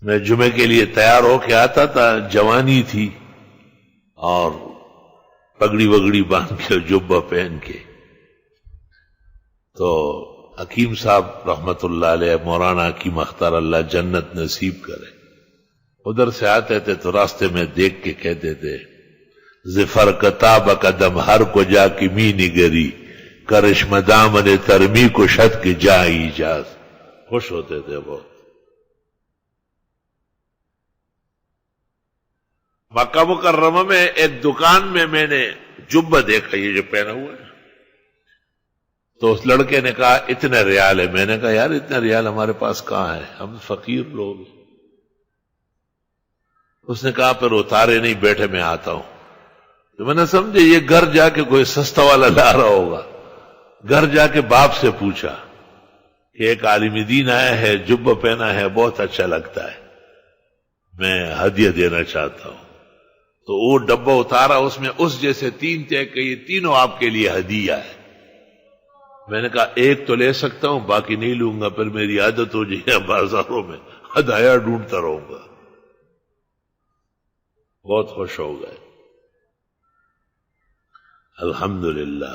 میں جمعے کے لیے تیار ہو کے آتا تھا، جوانی تھی اور پگڑی وگڑی باندھ کے جبہ پہن کے، تو حکیم صاحب رحمت اللہ علیہ، مولانا حکیم اختر، اللہ جنت نصیب کرے، ادھر سے آتے تھے تو راستے میں دیکھ کے کہتے تھے ظفر کتاب قدم ہر کو جا کی می نگری، کرشم دامن ترمی کو شد کی جا ایجاز. خوش ہوتے تھے بہت. مکہ مکرمہ میں ایک دکان میں نے جبہ دیکھا، یہ جو پہنا ہوا ہے، تو اس لڑکے نے کہا اتنے ریال ہے. میں نے کہا یار اتنے ریال ہمارے پاس کہاں ہے، ہم فقیر لوگ. اس نے کہا پھر اتارے نہیں، بیٹھے میں آتا ہوں. تو میں نے سمجھے یہ گھر جا کے کوئی سستا والا لا رہا ہوگا. گھر جا کے باپ سے پوچھا کہ ایک عالم دین آیا ہے، جبہ پہنا ہے، بہت اچھا لگتا ہے، میں ہدیہ دینا چاہتا ہوں. تو وہ ڈبہ اتارا، اس میں اس جیسے 3 تھے کہ یہ تینوں آپ کے لیے ہدیہ ہے. میں نے کہا ایک تو لے سکتا ہوں، باقی نہیں لوں گا، پھر میری عادت ہو جائے بازاروں میں ہدایہ ڈھونڈتا رہوں گا. بہت خوش ہو گئے. الحمدللہ.